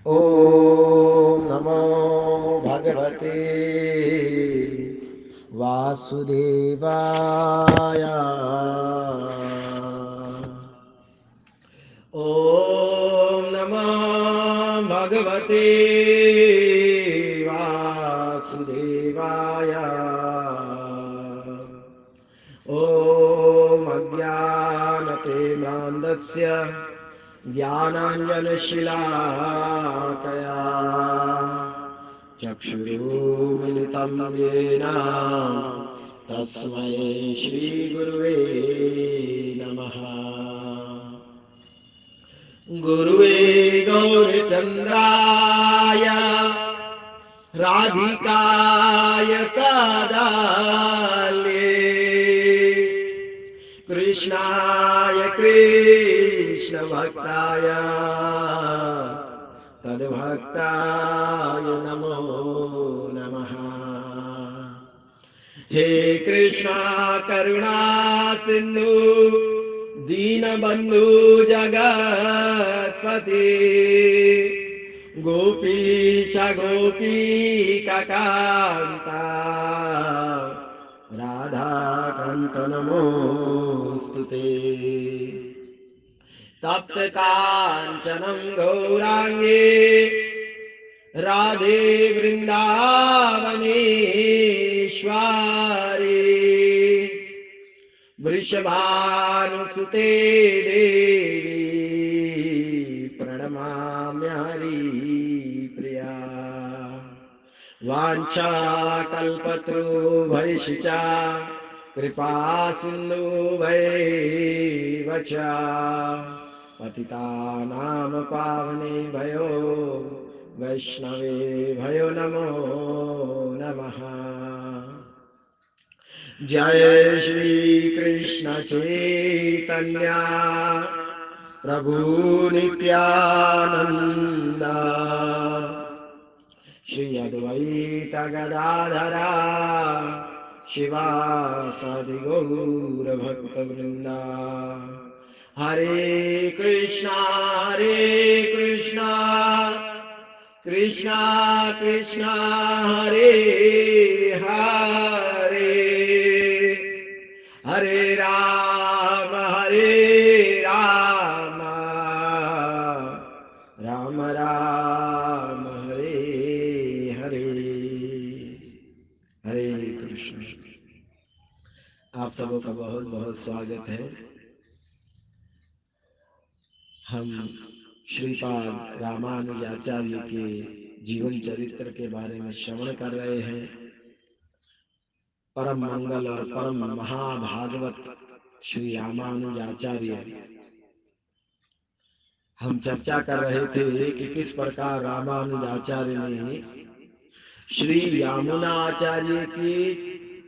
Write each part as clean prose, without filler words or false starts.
ॐ नमो भगवते वासुदेवाय। ॐ नमो भगवते वासुदेवाय। ॐ अज्ञानतिमिरान्धस्य ज्ञानाञ्जनशलाकया चक्षुरुन्मिलितं येन तस्मै श्रीगुरुवे नमः। गुरुवे गौरचन्द्राय राधिकाय तदालये कृष्णाय कृष्णभक्ताय तद्भक्ताय नमो नमः। हे कृष्णा करुणा सिन्धु दीनबन्धु जगत्पते गोपीश गोपीकान्ता राधाकान्त नमोऽस्तुते। तप्त काञ्चनं गौराङ्गे राधे वृन्दावनेश्वरी वृषभानुसुते देवी प्रणमामि हरिप्रिया। वाञ्छाकल्पतरुभ्यश्च कृपा सिन्धुभ्यैव च पतितानां पावनेभ्यो वैष्णवेभ्यो नमो नमः। जय श्री कृष्ण चैतन्य प्रभु नित्यानंद श्री अद्वैत गदाधरा शिवासादि गौर भक्तवृंदा। हरे कृष्णा कृष्णा कृष्णा हरे हरे हरे राम राम राम हरे हरे। हरे कृष्ण। आप सबों का बहुत बहुत स्वागत है। हम श्रीपाद रामानुजाचार्य के जीवन चरित्र के बारे में श्रवण कर रहे हैं। परम मंगल और परम महाभागवत श्री रामानुजाचार्य। हम चर्चा कर रहे थे कि किस प्रकार रामानुजाचार्य ने श्री यामुनाचार्य के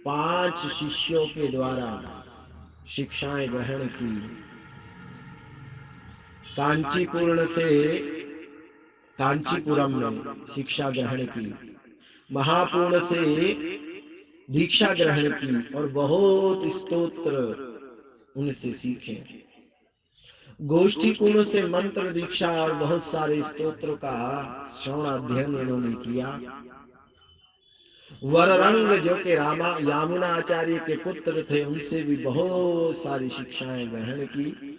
5 शिष्यों के द्वारा शिक्षाएं ग्रहण की। कांचीपुरम में शिक्षा ग्रहण की, महापूर्ण से दीक्षा ग्रहण की और बहुत स्तोत्र उनसे सीखे। गोष्ठीपुर से मंत्र दीक्षा और बहुत सारे स्तोत्रों का श्रवण अध्ययन उन्होंने किया। वररंग जो कि यामुनाचार्य के पुत्र थे, उनसे भी बहुत सारी शिक्षाएं ग्रहण की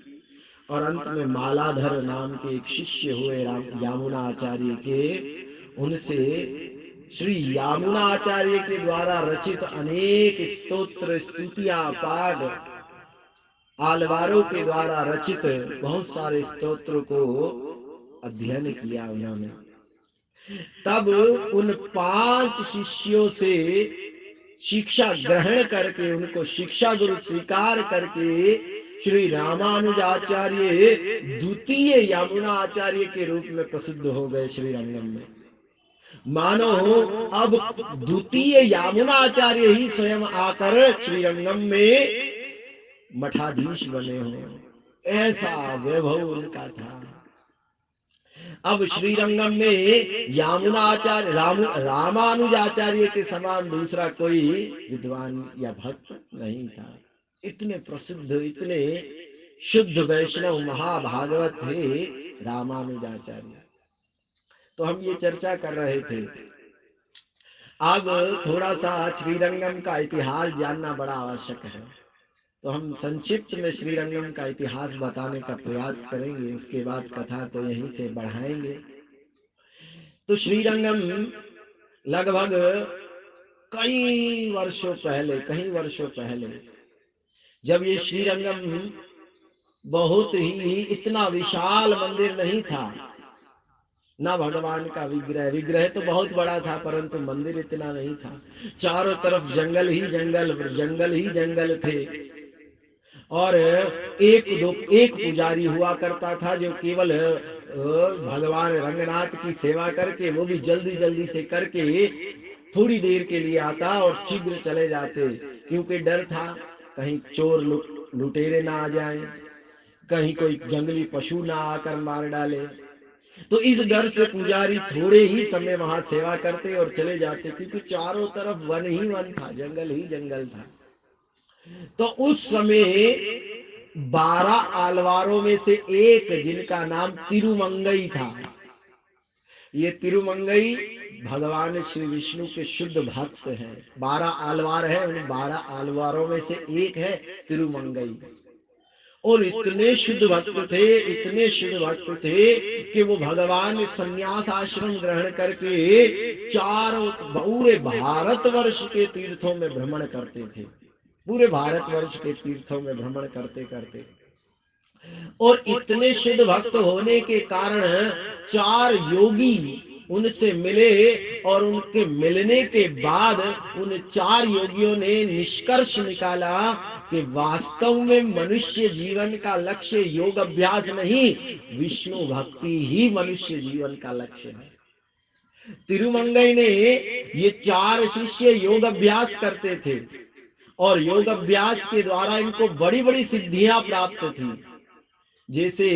और अंत में मालाधर नाम के एक शिष्य हुए यामुनाचार्य के। उनसे श्री यामुनाचार्य के द्वारा रचित अनेक स्तोत्र स्तुतियां पाठ आलवारों के द्वारा रचित बहुत सारे स्तोत्रों को अध्ययन किया उन्होंने। तब उन 5 शिष्यों से शिक्षा ग्रहण करके उनको शिक्षा गुरु स्वीकार करके श्री रामानुजाचार्य द्वितीय यामुनाचार्य के रूप में प्रसिद्ध हो गए श्री रंगम में। मानो अब द्वितीय यामुनाचार्य ही स्वयं आकर श्रीरंगम में मठाधीश बने हो, ऐसा वैभव उनका था। अब श्रीरंगम में रामानुजाचार्य के समान दूसरा कोई विद्वान या भक्त नहीं था। इतने प्रसिद्ध, इतने शुद्ध वैष्णव महाभागवत थे रामानुजाचार्य। तो हम ये चर्चा कर रहे थे। अब थोड़ा सा श्रीरंगम का इतिहास जानना बड़ा आवश्यक है, तो हम संक्षिप्त में श्रीरंगम का इतिहास बताने का प्रयास करेंगे, उसके बाद कथा को यहीं से बढ़ाएंगे। तो श्रीरंगम लगभग कई वर्षों पहले जब ये श्रीरंगम बहुत ही इतना विशाल मंदिर नहीं था, ना भगवान का विग्रह, विग्रह तो बहुत बड़ा था परंतु मंदिर इतना नहीं था। चारों तरफ जंगल ही जंगल, जंगल ही जंगल थे। और एक पुजारी हुआ करता था जो केवल भगवान रंगनाथ की सेवा करके, वो भी जल्दी जल्दी से करके थोड़ी देर के लिए आता और शीघ्र चले जाते, क्योंकि डर था कहीं चोर लुटेरे ना आ जाएं, कहीं कोई जंगली पशु ना आकर मार डाले। तो इस डर से पुजारी थोड़े ही समय वहां सेवा करते और चले जाते, क्योंकि चारों तरफ वन ही वन था, जंगल ही जंगल था। तो उस समय 12 आलवारों में से एक, जिनका नाम तिरुमंगई था, ये तिरुमंगई भगवान श्री विष्णु के शुद्ध भक्त हैं। 12 आलवार है, उन 12 आलवारों में से एक है तिरुमंगई। और इतने शुद्ध भक्त थे, इतने शुद्ध भक्त थे कि वो भगवान संन्यास आश्रम ग्रहण करके चारों पूरे भारतवर्ष के तीर्थों में भ्रमण करते थे, पूरे भारतवर्ष के तीर्थों में भ्रमण करते करते। और इतने शुद्ध भक्त होने के कारण 4 योगी उनसे मिले, और उनके मिलने के बाद उन 4 योगियों ने निष्कर्ष निकाला कि वास्तव में मनुष्य जीवन का लक्ष्य योग अभ्यास नहीं, विष्णु भक्ति ही मनुष्य जीवन का लक्ष्य है। तिरुमंगई ने, ये 4 शिष्य योग अभ्यास करते थे और योग अभ्यास के द्वारा इनको बड़ी बड़ी सिद्धियां प्राप्त थी। जैसे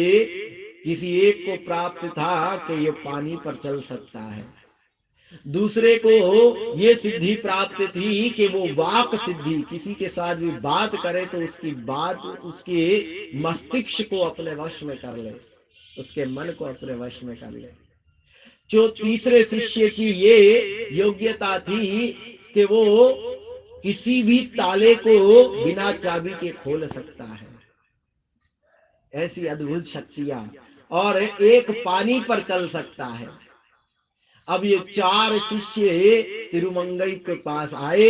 किसी एक को प्राप्त था कि ये पानी पर चल सकता है, दूसरे को ये सिद्धि प्राप्त थी कि वो वाक सिद्धि, किसी के साथ भी बात करे तो उसकी बात उसके मस्तिष्क को अपने वश में कर ले, उसके मन को अपने वश में कर ले। जो तीसरे शिष्य की ये योग्यता थी कि वो किसी भी ताले को बिना चाबी के खोल सकता है, ऐसी अद्भुत शक्तियां। और एक पानी पर चल सकता है। अब ये 4 शिष्य तिरुमंगई के पास आए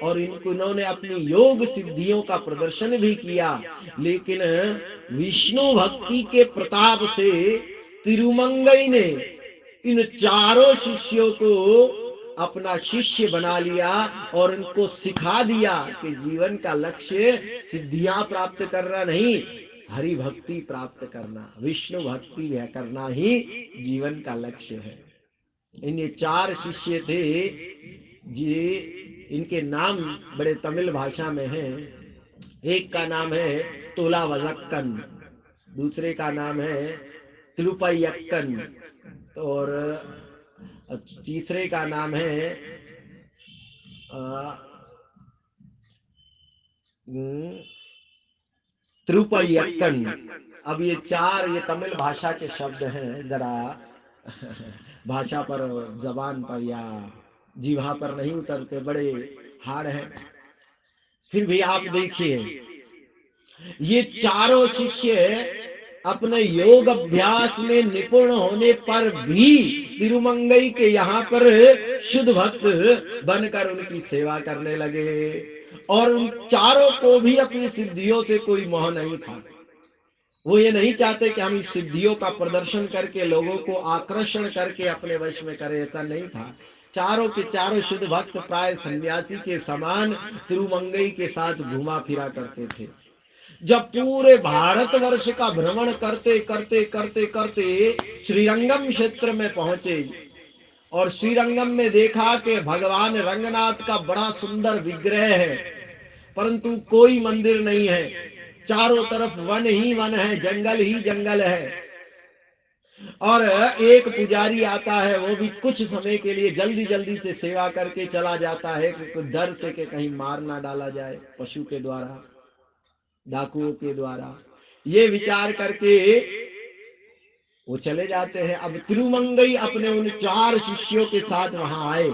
और इन्होंने अपनी योग सिद्धियों का प्रदर्शन भी किया, लेकिन विष्णु भक्ति के प्रताप से तिरुमंगई ने इन 4 शिष्यों को अपना शिष्य बना लिया और इनको सिखा दिया कि जीवन का लक्ष्य सिद्धियां प्राप्त करना नहीं, हरि भक्ति प्राप्त करना, विष्णु भक्ति करना ही जीवन का लक्ष्य है। इन 4 शिष्य थे जी, इनके नाम बड़े तमिल भाषा में हैं। एक का नाम है तोला वजक्कन, दूसरे का नाम है तिरुपयक्कन, और तीसरे का नाम है तिरुपयक्कन। अब ये तमिल भाषा के शब्द हैं, जरा भाषा पर, जबान पर या जीवा पर नहीं उतरते, बड़े हार्ड हैं। फिर भी आप देखिए, ये 4 शिष्य अपने योग अभ्यास में निपुण होने पर भी तिरुमंगई के यहाँ पर शुद्ध भक्त बनकर उनकी सेवा करने लगे। और उन 4 को भी अपनी सिद्धियों से कोई मोह नहीं था। वो ये नहीं चाहते कि हम इस सिद्धियों का प्रदर्शन करके लोगों को आकर्षण करके अपने वश में करें, ऐसा नहीं था। 4 के 4 शुद्ध भक्त प्राय सन्यासी के समान तिरुमंगई के साथ घुमा फिरा करते थे। जब पूरे भारतवर्ष का भ्रमण करते करते करते करते श्रीरंगम क्षेत्र में पहुंचे और श्रीरंगम में देखा कि भगवान रंगनाथ का बड़ा सुंदर विग्रह है, परंतु कोई मंदिर नहीं है, चारों तरफ वन ही वन है, जंगल ही जंगल है। और एक पुजारी आता है, वो भी कुछ समय के लिए जल्दी जल्दी से सेवा करके चला जाता है, क्योंकि डर से कि कहीं मार ना डाला जाए पशु के द्वारा, डाकुओं के द्वारा। ये विचार करके वो चले जाते हैं। अब तिरुमंगई अपने उन 4 शिष्यों के साथ वहां आए,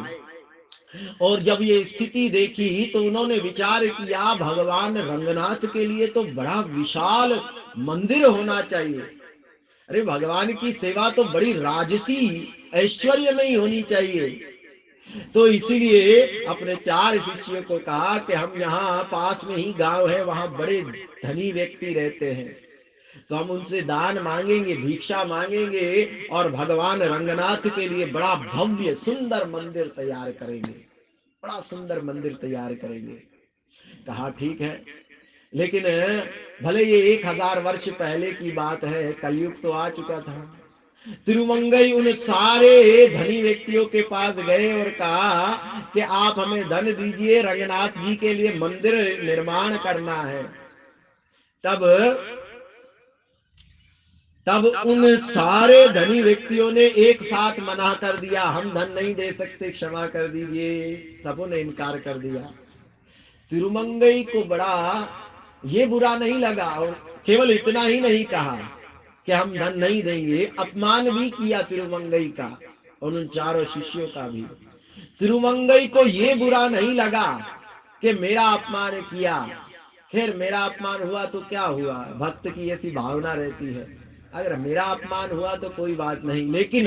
और जब ये स्थिति देखी तो उन्होंने विचार किया भगवान रंगनाथ के लिए तो बड़ा विशाल मंदिर होना चाहिए। अरे भगवान की सेवा तो बड़ी राजसी ऐश्वर्य में ही होनी चाहिए। तो इसीलिए अपने 4 शिष्यों को कहा कि हम यहाँ पास में ही गांव है, वहां बड़े धनी व्यक्ति रहते हैं, तो हम उनसे दान मांगेंगे, भिक्षा मांगेंगे, और भगवान रंगनाथ के लिए बड़ा भव्य सुंदर मंदिर तैयार करेंगे, बड़ा सुंदर मंदिर तैयार करेंगे। कहा ठीक है, लेकिन भले ये 1000 वर्ष पहले की बात है, कलयुग तो आ चुका था। तिरुमंगई उन सारे धनी व्यक्तियों के पास गए और कहा कि आप हमें धन दीजिए, रंगनाथ जी के लिए मंदिर निर्माण करना है। तब तब उन सारे धनी व्यक्तियों ने एक साथ मना कर दिया, हम धन नहीं दे सकते, क्षमा कर दीजिए। सबों ने इनकार कर दिया। तिरुमंगई को बड़ा ये बुरा नहीं लगा, और केवल इतना ही नहीं कहा कि हम धन नहीं देंगे, अपमान भी किया तिरुमंगई का और उन 4 शिष्यों का भी। तिरुमंगई को ये बुरा नहीं लगा कि मेरा अपमान किया, खैर मेरा अपमान हुआ तो क्या हुआ, भक्त की ऐसी भावना रहती है, अगर मेरा अपमान हुआ तो कोई बात नहीं, लेकिन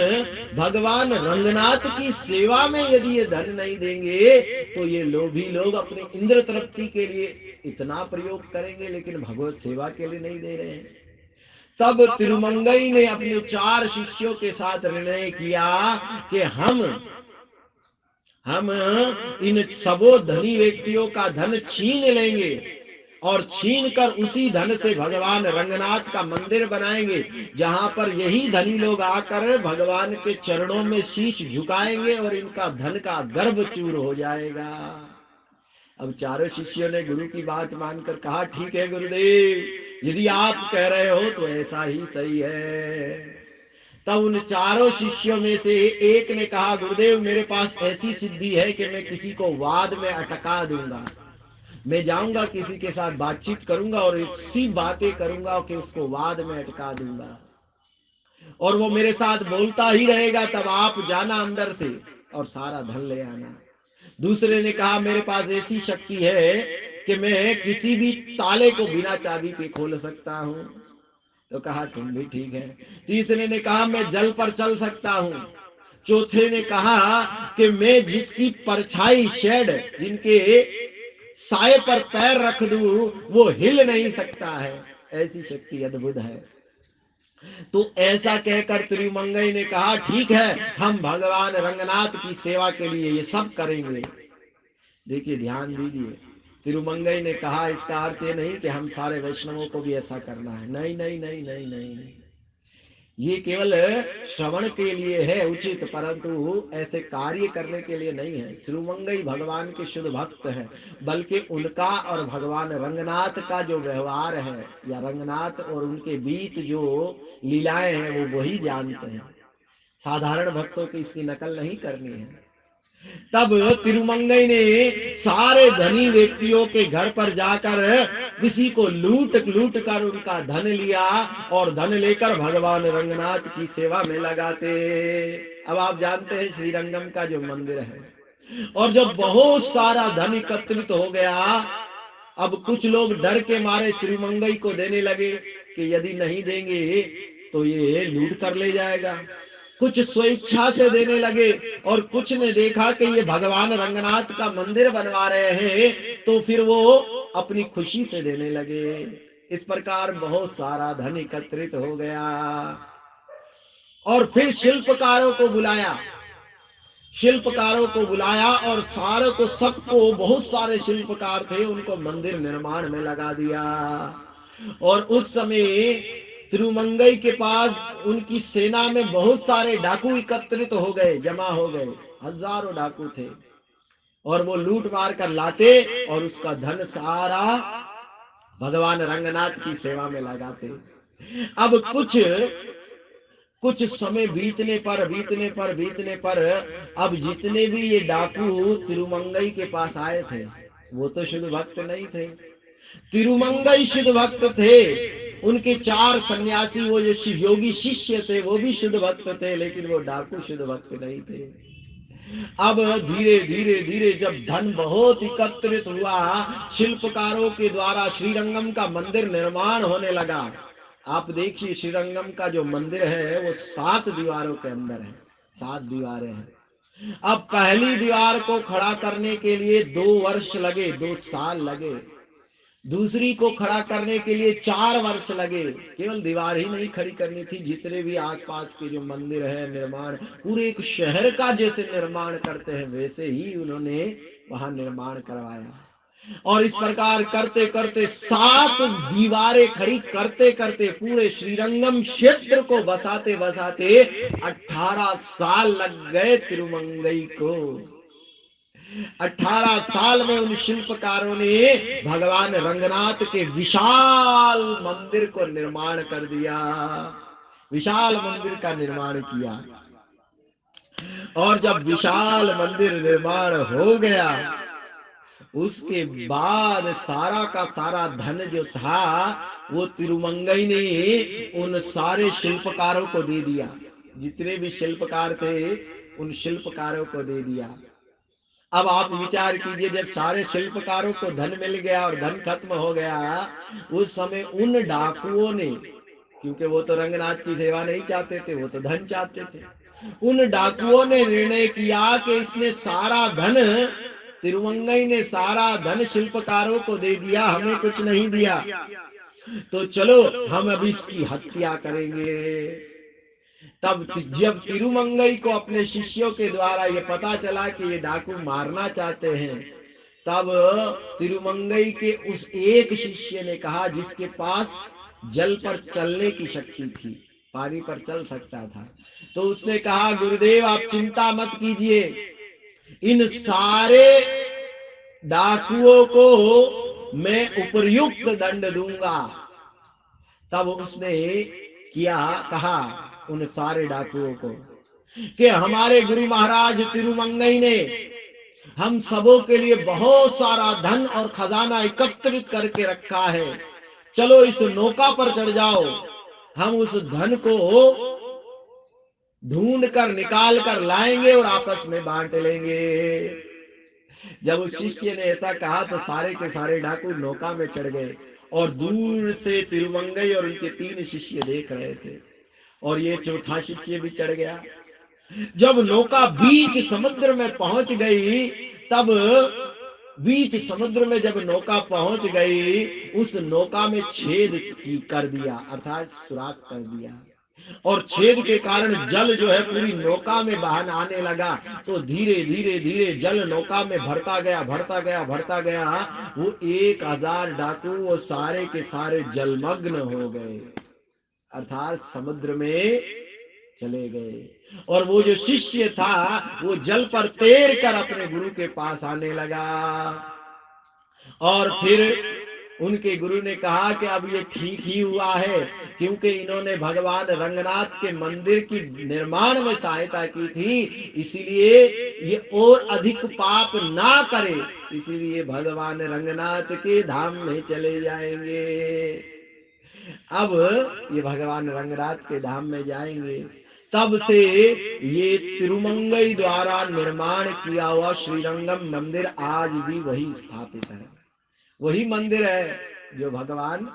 भगवान रंगनाथ की सेवा में यदि ये धन नहीं देंगे तो ये लोभी लोग अपने इंद्र तृप्ति के लिए इतना प्रयोग करेंगे, लेकिन भगवत सेवा के लिए नहीं दे रहे हैं। तब तिरुमंगई ने अपने 4 शिष्यों के साथ निर्णय किया कि हम इन सबों धनी व्यक्तियों का धन छीन लेंगे, और छीन कर उसी धन से भगवान रंगनाथ का मंदिर बनाएंगे, जहां पर यही धनी लोग आकर भगवान के चरणों में शीश झुकाएंगे और इनका धन का गर्भ चूर हो जाएगा। अब 4 शिष्यों ने गुरु की बात मानकर कहा ठीक है गुरुदेव, यदि आप कह रहे हो तो ऐसा ही सही है। तब उन 4 शिष्यों में से एक ने कहा गुरुदेव मेरे पास ऐसी सिद्धि है कि मैं किसी को वाद में अटका दूंगा, मैं जाऊंगा किसी के साथ बातचीत करूंगा और ऐसी बातें करूंगा कि उसको वाद में अटका दूंगा, और वो मेरे साथ बोलता ही रहेगा, तब आप जाना अंदर से और सारा धन ले आना। दूसरे ने कहा मेरे पास ऐसी शक्ति है कि मैं किसी भी ताले को बिना चाबी के खोल सकता हूं। तो कहा तुम भी ठीक है। तीसरे ने कहा मैं जल पर चल सकता हूं। चौथे ने कहा कि मैं जिसकी परछाई शेड, जिनके साए पर पैर रख दूं वो हिल नहीं सकता है, ऐसी शक्ति अद्भुत है। तो ऐसा कहकर तिरुमंगई ने कहा ठीक है, हम भगवान रंगनाथ की सेवा के लिए ये सब करेंगे। देखिए ध्यान दीजिए, तिरुमंगई ने कहा इसका अर्थ ये नहीं कि हम सारे वैष्णवों को भी ऐसा करना है, नहीं नहीं नहीं नहीं नहीं, ये केवल श्रवण के लिए है उचित, परंतु ऐसे कार्य करने के लिए नहीं है। तिरुमंगई भगवान के शुद्ध भक्त हैं, बल्कि उनका और भगवान रंगनाथ का जो व्यवहार है या रंगनाथ और उनके बीच जो लीलाएं हैं वो वही जानते हैं, साधारण भक्तों की इसकी नकल नहीं करनी है। तब तिरुमंगई ने सारे धनी व्यक्तियों के घर पर जाकर किसी को लूट लूट कर उनका धन लिया, और धन लेकर भगवान रंगनाथ की सेवा में लगाते। अब आप जानते हैं श्रीरंगम का जो मंदिर है, और जब बहुत सारा धन एकत्रित हो गया, अब कुछ लोग डर के मारे तिरुमंगई को देने लगे कि यदि नहीं देंगे तो ये लूट कर ले जाएगा। कुछ स्वेच्छा से देने लगे, और कुछ ने देखा कि ये भगवान रंगनाथ का मंदिर बनवा रहे हैं तो फिर वो अपनी खुशी से देने लगे। इस प्रकार बहुत सारा धन एकत्रित हो गया, और फिर शिल्पकारों को बुलाया, शिल्पकारों को बुलाया और सारे को, सबको, बहुत सारे शिल्पकार थे उनको मंदिर निर्माण में लगा दिया। और उस समय तिरुमंगई के पास उनकी सेना में बहुत सारे डाकू एकत्रित हो गए, जमा हो गए, हजारों डाकू थे, और वो लूट मार कर लाते और उसका धन सारा भगवान रंगनाथ की सेवा में लगाते। अब कुछ समय बीतने पर अब जितने भी ये डाकू तिरुमंगई के पास आए थे वो तो शुद्ध भक्त नहीं थे, तिरुमंगई शुद्ध भक्त थे, उनके 4 सन्यासी, वो जो शिव योगी शिष्य थे, वो भी शुद्ध भक्त थे, लेकिन वो डाकू शुद्ध भक्त नहीं थे। अब धीरे धीरे धीरे जब धन बहुत एकत्रित हुआ, शिल्पकारों के द्वारा श्रीरंगम का मंदिर निर्माण होने लगा। आप देखिए, श्रीरंगम का जो मंदिर है वो 7 दीवारों के अंदर है, 7 दीवारें हैं। अब पहली दीवार को खड़ा करने के लिए 2 वर्ष लगे, 2 साल लगे। दूसरी को खड़ा करने के लिए 4 वर्ष लगे। केवल दीवार ही नहीं खड़ी करनी थी, जितने भी आसपास के जो मंदिर है निर्माण, पूरे एक शहर का जैसे निर्माण करते हैं वैसे ही उन्होंने वहां निर्माण करवाया। और इस प्रकार करते करते 7 दीवारें खड़ी करते करते पूरे श्रीरंगम क्षेत्र को बसाते बसाते 18 साल लग गए तिरुमंगई को। 18 साल में उन शिल्पकारों ने भगवान रंगनाथ के विशाल मंदिर को निर्माण कर दिया, विशाल मंदिर का निर्माण किया। और जब विशाल मंदिर निर्माण हो गया, उसके बाद सारा का सारा धन जो था वो तिरुमंगई ने उन सारे शिल्पकारों को दे दिया। जितने भी शिल्पकार थे उन शिल्पकारों को दे दिया। अब आप विचार कीजिए, जब सारे शिल्पकारों को धन मिल गया और धन खत्म हो गया, उस समय उन डाकुओं ने, क्योंकि वो तो रंगनाथ की सेवा नहीं चाहते थे, वो तो धन चाहते थे, उन डाकुओं ने निर्णय किया कि इसने सारा धन, तिरुमंगई ने सारा धन शिल्पकारों को दे दिया, हमें कुछ नहीं दिया, तो चलो हम अब इसकी हत्या करेंगे। तब जब तिरुमंगई को अपने शिष्यों के द्वारा ये पता चला कि ये डाकू मारना चाहते हैं, तब तिरुमंगई के उस एक शिष्य ने कहा, जिसके पास जल पर चलने की शक्ति थी, पानी पर चल सकता था, तो उसने कहा, गुरुदेव आप चिंता मत कीजिए, इन सारे डाकुओं को मैं उपयुक्त दंड दूंगा। तब उसने किया, कहा उन सारे डाकुओं को कि हमारे गुरु महाराज तिरुमंगई ने हम सबों के लिए बहुत सारा धन और खजाना एकत्रित करके रखा है, चलो इस नौका पर चढ़ जाओ, हम उस धन को ढूंढ कर निकाल कर लाएंगे और आपस में बांट लेंगे। जब उस शिष्य ने ऐसा कहा तो सारे के सारे डाकू नौका में चढ़ गए और दूर से तिरुमंगई और उनके 3 शिष्य देख रहे थे, और ये चौथा शिष्य भी चढ़ गया। जब नौका बीच समुद्र में पहुंच गई, तब बीच समुद्र में जब नौका पहुंच गई, उस नौका में छेद कर दिया, अर्थात सुराख कर दिया, और छेद के कारण जल जो है पूरी नौका में बहन आने लगा। तो धीरे धीरे धीरे जल नौका में भरता गया, भरता गया, भरता गया। वो 1000 डाकू वो सारे के सारे जलमग्न हो गए, अर्थात समुद्र में चले गए। और वो जो शिष्य था वो जल पर तैर कर अपने गुरु के पास आने लगा, और फिर उनके गुरु ने कहा कि अब ये ठीक ही हुआ है, क्योंकि इन्होंने भगवान रंगनाथ के मंदिर की निर्माण में सहायता की थी, इसीलिए ये और अधिक पाप ना करे, इसीलिए भगवान रंगनाथ के धाम में चले जाएंगे। अब ये भगवान रंगनाथ के धाम में जाएंगे। तब से ये तिरुमंगई द्वारा निर्माण किया हुआ श्रीरंगम मंदिर आज भी वही स्थापित है। वही मंदिर है जो भगवान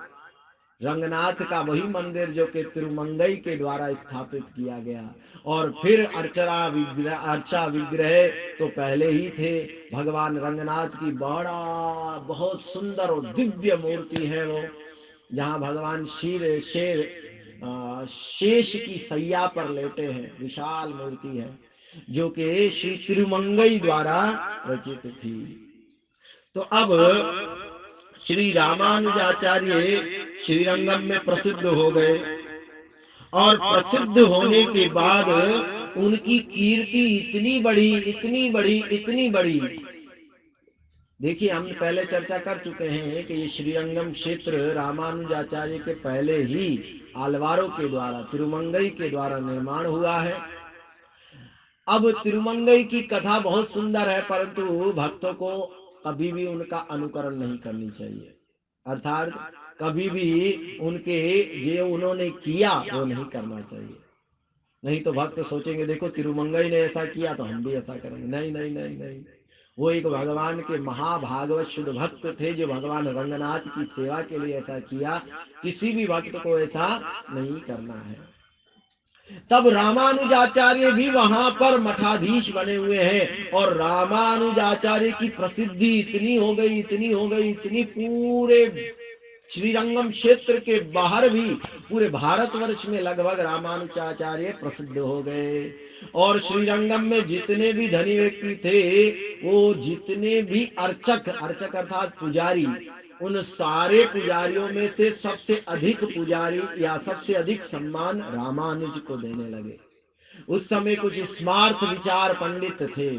रंगनाथ का, वही मंदिर जो कि तिरुमंगई के द्वारा स्थापित किया गया। और फिर अर्चा विग्रह तो पहले ही थे। भगवान रंगनाथ की बड़ा बहुत सुंदर और दिव्य मूर्ति है वो, जहाँ भगवान शेष की सैया पर लेटे हैं, विशाल मूर्ति है जो कि श्री तिरुमंगई द्वारा रचित थी। तो अब श्री रामानुजाचार्य श्रीरंगम में प्रसिद्ध हो गए, और प्रसिद्ध होने के बाद उनकी कीर्ति इतनी बड़ी, इतनी बड़ी, इतनी बड़ी। देखिए, हम पहले चर्चा कर चुके हैं कि ये श्रीरंगम क्षेत्र रामानुजाचार्य के पहले ही आलवारों के द्वारा, तिरुमंगई के द्वारा निर्माण हुआ है। अब तिरुमंगई की कथा बहुत सुंदर है, परंतु भक्तों को कभी भी उनका अनुकरण नहीं करनी चाहिए। अर्थात कभी भी उनके जो उन्होंने किया वो नहीं करना चाहिए। नहीं तो भक्त सोचेंगे देखो तिरुमंगई ने ऐसा किया तो हम भी ऐसा करेंगे। नहीं नहीं नहीं नहीं, वो एक भगवान के महाभागवत शुद्ध भक्त थे जो भगवान रंगनाथ की सेवा के लिए ऐसा किया। किसी भी भक्त को ऐसा नहीं करना है। तब रामानुजाचार्य भी वहां पर मठाधीश बने हुए हैं और रामानुजाचार्य की प्रसिद्धि इतनी हो गई, इतनी हो गई, इतनी पूरे श्रीरंगम क्षेत्र के बाहर भी पूरे भारतवर्ष में लगभग रामानुजाचार्य प्रसिद्ध हो गए। और श्रीरंगम में जितने भी धनी व्यक्ति थे, वो जितने भी अर्चक, अर्चक अर्थात पुजारी, उन सारे पुजारियों में से सबसे अधिक पुजारी या सबसे अधिक सम्मान रामानुज को देने लगे। उस समय कुछ स्मार्थ विचार पंडित थे,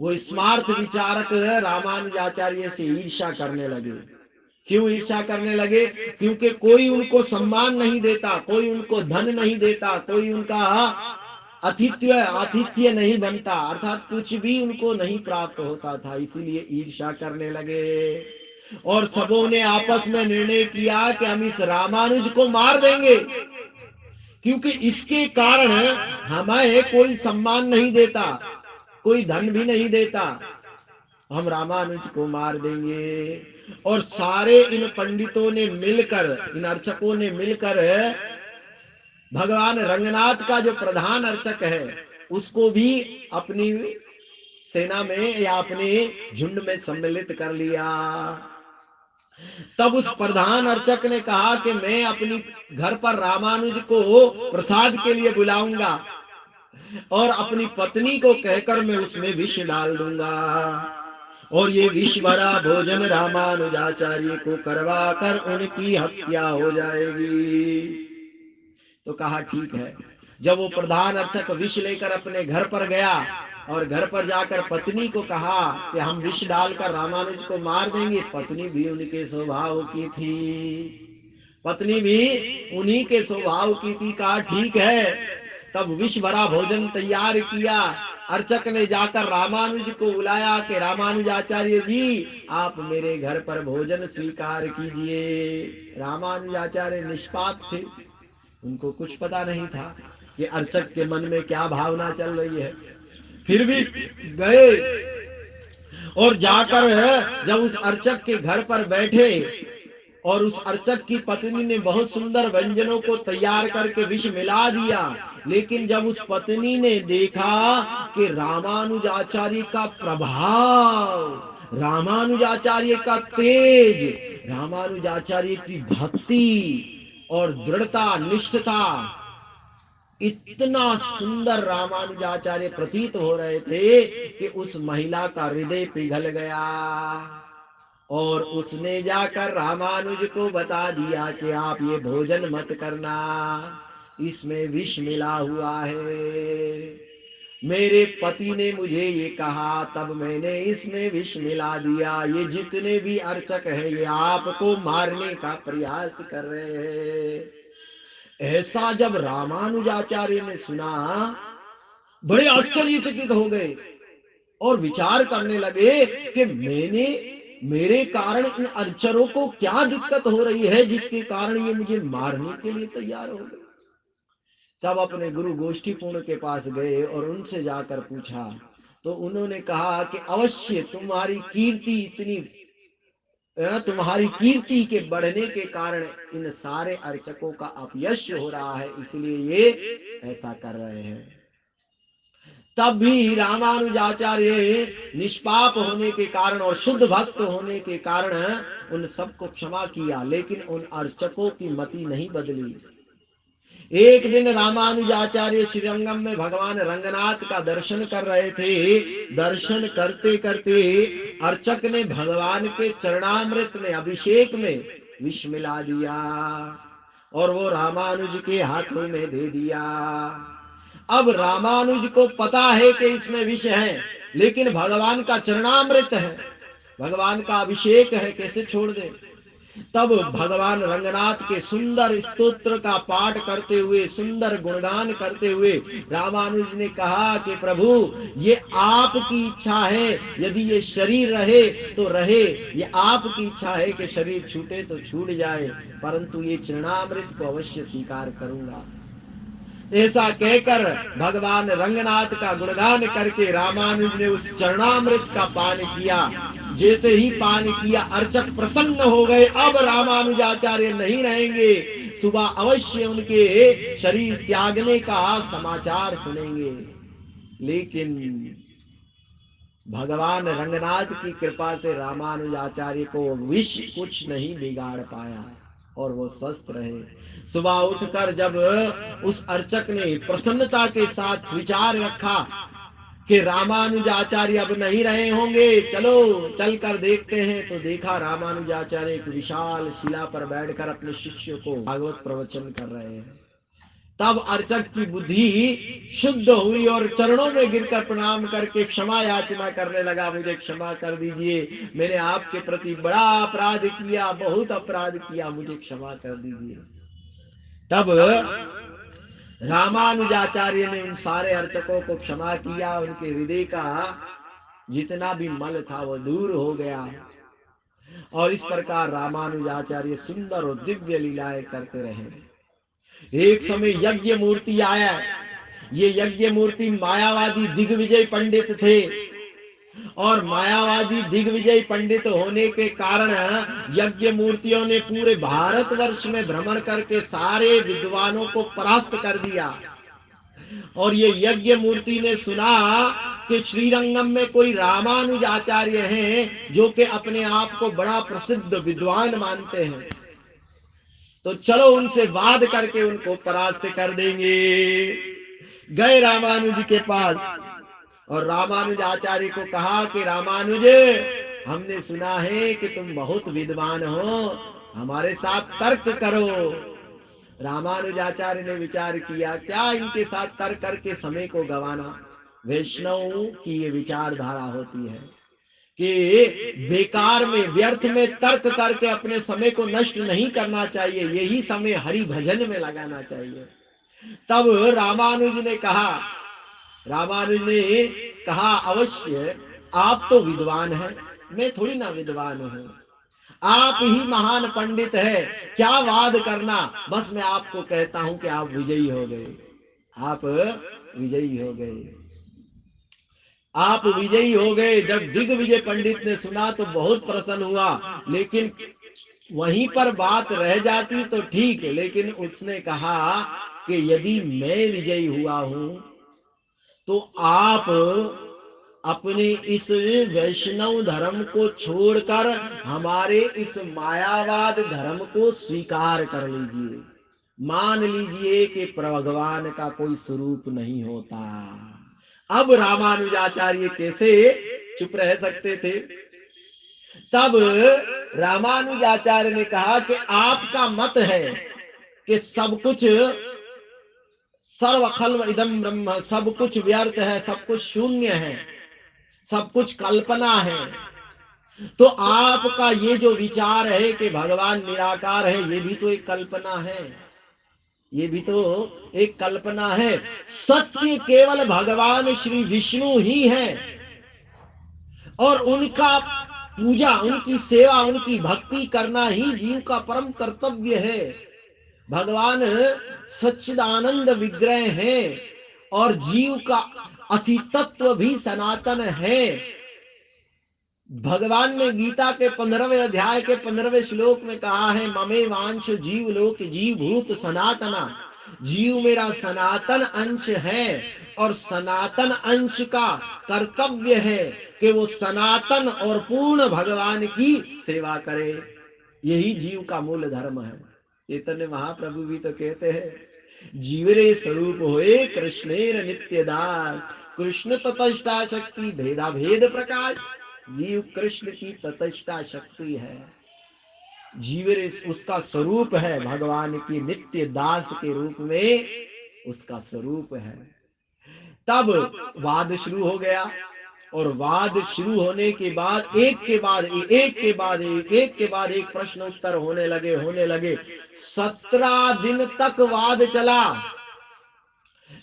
वो स्मार्थ विचारक रामानुजाचार्य से ईर्ष्या करने लगे। क्यों ईर्ष्या करने लगे? क्योंकि कोई उनको सम्मान नहीं देता, कोई उनको धन नहीं देता, कोई उनका आतिथ्य नहीं बनता, अर्थात कुछ भी उनको नहीं प्राप्त होता था, इसीलिए ईर्ष्या करने लगे। और सबों ने आपस में निर्णय किया कि हम इस रामानुज को मार देंगे, क्योंकि इसके कारण हमें कोई सम्मान नहीं देता, कोई धन भी नहीं देता, हम रामानुज को मार देंगे। और सारे इन पंडितों ने मिलकर, इन अर्चकों ने मिलकर भगवान रंगनाथ का जो प्रधान अर्चक है उसको भी अपनी सेना में या अपने झुंड में सम्मिलित कर लिया। तब उस प्रधान अर्चक ने कहा कि मैं अपनी घर पर रामानुज को प्रसाद के लिए बुलाऊंगा और अपनी पत्नी को कहकर मैं उसमें विष डाल दूंगा और ये विष भरा भोजन रामानुजाचार्य को करवा कर उनकी हत्या हो जाएगी। तो कहा ठीक है। जब वो प्रधान अर्चक विष लेकर अपने घर पर गया और घर पर जाकर पत्नी को कहा कि हम विष डालकर रामानुज को मार देंगे, पत्नी भी उनके स्वभाव की थी, पत्नी भी उन्हीं के स्वभाव की थी। कहा ठीक है। तब विष भरा भोजन तैयार किया। अर्चक ने जाकर रामानुज को बुलाया कि रामानुजाचार्य जी आप मेरे घर पर भोजन स्वीकार कीजिए। रामानुजाचार्य निष्पाप थे, उनको कुछ पता नहीं था कि अर्चक के मन में क्या भावना चल रही है। फिर भी गए और जाकर जब उस अर्चक के घर पर बैठे और उस अर्चक की पत्नी ने बहुत सुंदर व्यंजनों को तैयार करके विष मिला दिया, लेकिन जब उस पत्नी ने देखा कि रामानुजाचार्य का प्रभाव, रामानुजाचार्य का तेज, रामानुजाचार्य की भक्ति और दृढ़ता, निष्ठता, इतना सुंदर रामानुजाचार्य प्रतीत हो रहे थे कि उस महिला का हृदय पिघल गया और उसने जाकर रामानुज को बता दिया कि आप ये भोजन मत करना, इसमें विष मिला हुआ है। मेरे पति ने मुझे ये कहा, तब मैंने इसमें विष मिला दिया। ये जितने भी अर्चक हैं ये आपको मारने का प्रयास कर रहे हैं। ऐसा जब रामानुजाचार्य ने सुना, बड़े आश्चर्यचकित हो गए और विचार करने लगे कि मेरे कारण इन अर्चकों को क्या दिक्कत हो रही है जिसके कारण ये मुझे मारने के लिए तैयार हो गए। तब अपने गुरु गोष्ठीपूर्ण के पास गए और उनसे जाकर पूछा, तो उन्होंने कहा कि अवश्य तुम्हारी कीर्ति के बढ़ने के कारण इन सारे अर्चकों का अपयश हो रहा है, इसलिए ये ऐसा कर रहे हैं। तब भी रामानुजाचार्य निष्पाप होने के कारण और शुद्ध भक्त होने के कारण उन सबको क्षमा किया, लेकिन उन अर्चकों की मति नहीं बदली। एक दिन रामानुजाचार्य श्रीरंगम में भगवान रंगनाथ का दर्शन कर रहे थे। दर्शन करते करते अर्चक ने भगवान के चरणामृत में, अभिषेक में विष मिला दिया और वो रामानुज के हाथों में दे दिया। अब रामानुज को पता है कि इसमें विष है, लेकिन भगवान का चरणामृत है, भगवान का अभिषेक है, कैसे छोड़ दे। तब भगवान रंगनाथ के सुंदर स्तोत्र का पाठ करते हुए, सुंदर गुणगान करते हुए रामानुज ने कहा कि प्रभु, ये आपकी इच्छा है, यदि ये शरीर रहे तो रहे, ये आपकी इच्छा है कि शरीर छूटे तो छूट जाए, परंतु ये चरणामृत को अवश्य स्वीकार करूंगा। ऐसा कहकर भगवान रंगनाथ का गुणगान करके रामानुज ने उस चरणामृत का पान किया। जैसे ही पान किया, अर्चक प्रसन्न हो गए। अब रामानुजाचार्य नहीं रहेंगे, सुबह अवश्य उनके शरीर त्यागने का समाचार सुनेंगे। लेकिन भगवान रंगनाथ की कृपा से रामानुजाचार्य को विष कुछ नहीं बिगाड़ पाया और वो स्वस्थ रहे। सुबह उठकर जब उस अर्चक ने प्रसन्नता के साथ विचार रखा कि रामानुजाचार्य अब नहीं रहे होंगे, चलो चल कर देखते हैं, तो देखा रामानुजाचार्य एक विशाल शिला पर बैठकर अपने शिष्य को भागवत प्रवचन कर रहे हैं। तब अर्चक की बुद्धि शुद्ध हुई और चरणों में गिरकर प्रणाम करके क्षमा याचना करने लगा, मुझे क्षमा कर दीजिए, मैंने आपके प्रति बड़ा अपराध किया, बहुत अपराध किया, मुझे क्षमा कर दीजिए। तब रामानुजाचार्य ने उन सारे अर्चकों को क्षमा किया, उनके हृदय का जितना भी मल था वो दूर हो गया। और इस प्रकार रामानुजाचार्य सुंदर और दिव्य लीलाएं करते रहे। एक समय यज्ञ मूर्ति आया। ये यज्ञ मूर्ति मायावादी दिग्विजय पंडित थे, और मायावादी दिग्विजय पंडित होने के कारण यज्ञ मूर्तियों ने पूरे भारतवर्ष में भ्रमण करके सारे विद्वानों को परास्त कर दिया। और ये यज्ञ मूर्ति ने सुना कि श्रीरंगम में कोई रामानुजाचार्य हैं जो कि अपने आप को बड़ा प्रसिद्ध विद्वान मानते हैं, तो चलो उनसे वाद करके उनको परास्त कर देंगे। गए रामानुज के पास और रामानुज आचार्य को कहा कि रामानुज, हमने सुना है कि तुम बहुत विद्वान हो, हमारे साथ तर्क करो। रामानुजाचार्य ने विचार किया, क्या इनके साथ तर्क करके समय को गंवाना। वैष्णव की ये विचारधारा होती है कि बेकार में, व्यर्थ में तर्क करके अपने समय को नष्ट नहीं करना चाहिए, यही समय हरि भजन में लगाना चाहिए। तब रामानुज ने कहा, अवश्य आप तो विद्वान हैं, मैं थोड़ी ना विद्वान हूं, आप ही महान पंडित है, क्या वाद करना। बस मैं आपको कहता हूं कि आप विजयी हो गए, आप विजयी हो गए, आप विजयी हो गए। जब दिग्विजय पंडित ने सुना तो बहुत प्रसन्न हुआ, लेकिन वहीं पर बात रह जाती तो ठीक, लेकिन उसने कहा कि यदि मैं विजयी हुआ हूं तो आप अपने इस वैष्णव धर्म को छोड़कर हमारे इस मायावाद धर्म को स्वीकार कर लीजिए, मान लीजिए कि भगवान का कोई स्वरूप नहीं होता। अब रामानुजाचार्य कैसे चुप रह सकते थे। तब रामानुजाचार्य ने कहा कि आपका मत है कि सब कुछ सर्व खल्व इदम ब्रह्म, सब कुछ व्यर्थ है, सब कुछ शून्य है, सब कुछ कल्पना है, तो आपका ये जो विचार है कि भगवान निराकार है, ये भी तो एक कल्पना है, ये भी तो एक कल्पना है। सत्य केवल भगवान श्री विष्णु ही है, और उनका पूजा, उनकी सेवा, उनकी भक्ति करना ही जीव का परम कर्तव्य है। भगवान सच्चिदानंद विग्रह हैं और जीव का अस्तित्व भी सनातन है। भगवान ने गीता के 15वें अध्याय के 15वें श्लोक में कहा है, ममे वांश जीव लोक जीव भूत सनातना, जीव मेरा सनातन अंश है और सनातन अंश का कर्तव्य है कि वो सनातन और पूर्ण भगवान की सेवा करे। यही जीव का मूल धर्म है। चैतन्य महाप्रभु भी तो कहते हैं, जीवरे स्वरूप होए कृष्णेर नित्य दास, कृष्ण ततष्टा शक्ति भेदा भेद प्रकाश। जीव कृष्ण की ततष्टा शक्ति है, जीवरे उसका स्वरूप है, भगवान की नित्य दास के रूप में उसका स्वरूप है। तब वाद शुरू हो गया। और वाद शुरू होने के बाद एक के बाद एक प्रश्न उत्तर होने लगे 17 दिन तक वाद चला।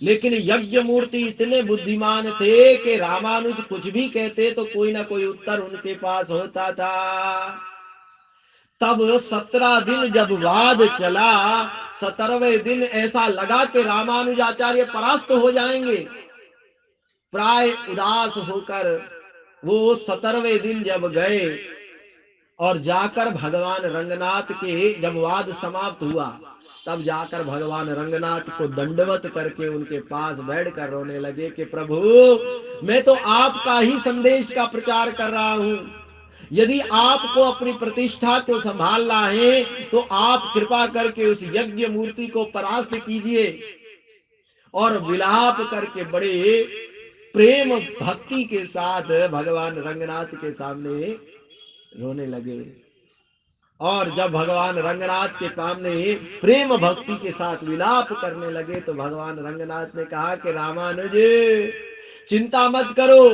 लेकिन यज्ञ मूर्ति इतने बुद्धिमान थे कि रामानुज कुछ भी कहते तो कोई ना कोई उत्तर उनके पास होता था। तब 17 दिन जब वाद चला, 17वें दिन ऐसा लगा कि रामानुजाचार्य परास्त हो जाएंगे। प्राय उदास होकर वो 17वें दिन जब गए और जाकर भगवान रंगनाथ के, जब वाद समाप्त हुआ तब जाकर भगवान रंगनाथ को दंडवत करके उनके पास बैठकर रोने लगे कि प्रभु, मैं तो आपका ही संदेश का प्रचार कर रहा हूं। यदि आपको अपनी प्रतिष्ठा को संभालना है तो आप कृपा करके उस यज्ञ मूर्ति को परास्त कीजिए। और विलाप करके बड़े प्रेम भक्ति के साथ भगवान रंगनाथ के सामने रोने लगे। और जब भगवान रंगनाथ के सामने प्रेम भक्ति के साथ विलाप करने लगे तो भगवान रंगनाथ ने कहा कि रामानुज, चिंता मत करो,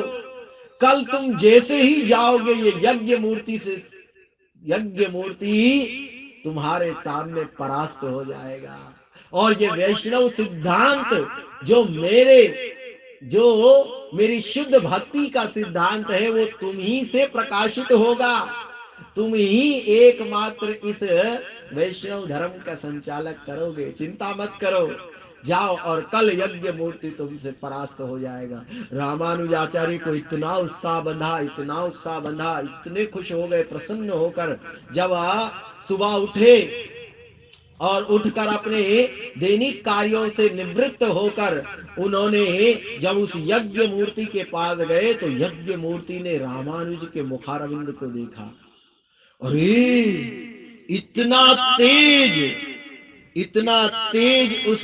कल तुम जैसे ही जाओगे ये यज्ञ मूर्ति तुम्हारे सामने परास्त हो जाएगा। और ये वैष्णव सिद्धांत जो मेरी शुद्ध भक्ति का सिद्धांत है वो तुम ही से प्रकाशित होगा। तुम ही एकमात्र इस वैष्णव धर्म का संचालक करोगे। चिंता मत करो, जाओ और कल यज्ञ मूर्ति तुमसे परास्त हो जाएगा। रामानुजाचार्य को इतना उत्साह बंधा, इतने खुश हो गए, प्रसन्न होकर जब सुबह उठे और उठकर अपने दैनिक कार्यों से निवृत्त होकर उन्होंने जब उस यज्ञ मूर्ति के पास गए तो यज्ञ मूर्ति ने रामानुज के मुखारविंद को देखा। अरे इतना तेज उस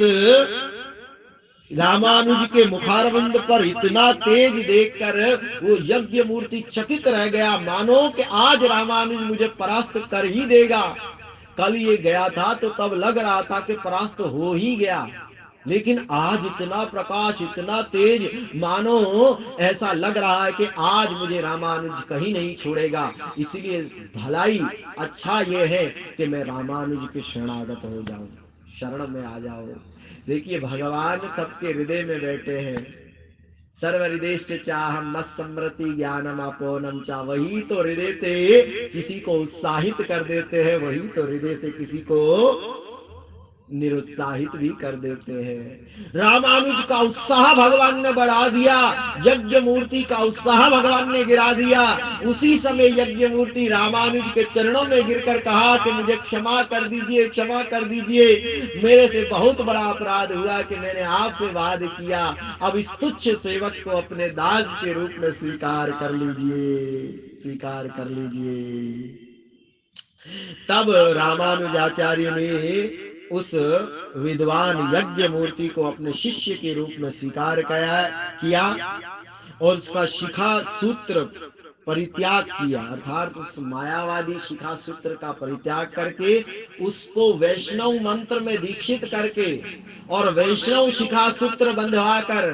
रामानुज के मुखारविंद पर इतना तेज देखकर वो यज्ञ मूर्ति चकित रह गया, मानो कि आज रामानुज मुझे परास्त कर ही देगा। कल ये गया था तो तब लग रहा था कि परास्त हो ही गया, लेकिन आज इतना प्रकाश, इतना तेज, मानो ऐसा लग रहा है कि आज मुझे रामानुज कहीं नहीं छोड़ेगा। इसीलिए भलाई अच्छा ये है कि मैं रामानुज के शरणागत हो जाऊं, शरण में आ जाओ। देखिए भगवान सबके हृदय में बैठे हैं। सर्व हृदयश्च चाहम मत्समृति ज्ञानम अपोनम चा, वही तो हृदय से किसी को उत्साहित कर देते हैं, वही तो हृदय से किसी को निरुत्साहित भी कर देते हैं। रामानुज का उत्साह भगवान ने बढ़ा दिया, यज्ञ मूर्ति का उत्साह भगवान ने गिरा दिया। उसी समय यज्ञ मूर्ति रामानुज के चरणों में गिरकर कहा कि मुझे क्षमा कर दीजिए, क्षमा कर दीजिए, मेरे से बहुत बड़ा अपराध हुआ कि मैंने आपसे वाद किया। अब इस तुच्छ सेवक को अपने दास के रूप में स्वीकार कर लीजिए, स्वीकार कर लीजिए। तब रामानुजाचार्य ने उस विद्वान यज्ञ मूर्ति को अपने शिष्य के रूप में स्वीकार किया और उसका शिखा सूत्र परित्याग किया, अर्थात उस मायावादी शिखा सूत्र का परित्याग करके उसको वैष्णव मंत्र में दीक्षित करके और वैष्णव शिखा सूत्र बंधवाकर,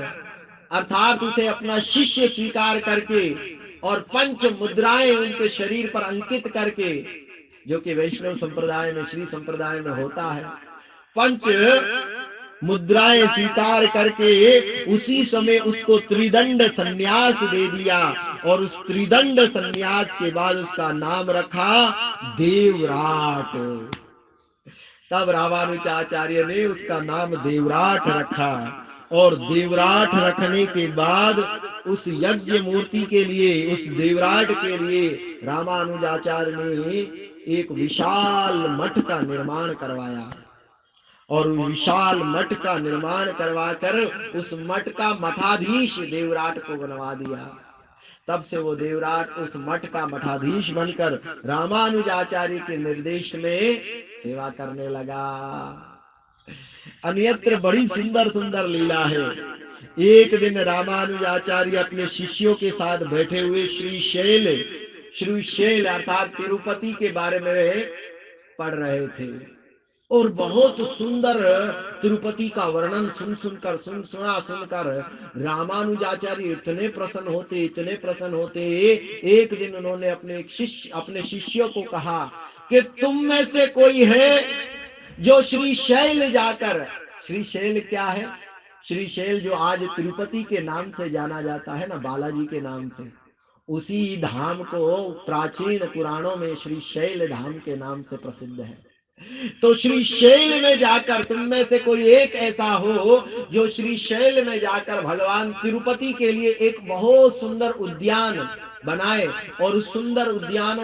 अर्थात उसे अपना शिष्य स्वीकार करके और पंच मुद्राएं उनके शरीर पर अंकित करके, जो कि वैष्णव संप्रदाय में, श्री संप्रदाय में होता है, पंच मुद्राएं स्वीकार करके उसी समय उसको त्रिदंड संन्यास दे दिया। और उस त्रिदंड संन्यास के बाद उसका नाम रखा देवराट। तब रामानुजाचार्य ने उसका नाम देवराट रखा। और देवराट रखने के बाद उस यज्ञ मूर्ति के लिए, उस देवराट के लिए रामानुजाचार्य ने एक विशाल मठ का निर्माण करवाया। और विशाल मठ का निर्माण करवाकर उस मठ का मठाधीश देवराट को बनवा दिया। तब से वो देवराट उस मठ का मठाधीश बनकर रामानुजाचार्य के निर्देश में सेवा करने लगा। अन्यत्र बड़ी सुंदर सुंदर लीला है। एक दिन रामानुजाचार्य अपने शिष्यों के साथ बैठे हुए श्रीशैल अर्थात तिरुपति के बारे में पढ़ रहे थे। और बहुत सुंदर तिरुपति का वर्णन सुनकर रामानुजाचार्य इतने प्रसन्न होते, इतने प्रसन्न होते। एक दिन उन्होंने अपने शिष्यों को कहा कि तुम में से कोई है जो श्री शैल जाकर, श्री शैल क्या है? श्री शैल जो आज तिरुपति के नाम से जाना जाता है ना, बालाजी के नाम से, उसी धाम को प्राचीन पुराणों में श्री शैल धाम के नाम से प्रसिद्ध है। तो श्री शैल में जाकर तुम में से कोई एक ऐसा हो जो श्री शैल में जाकर भगवान तिरुपति के लिए एक बहुत सुंदर उद्यान बनाए, और उस सुंदर उद्यान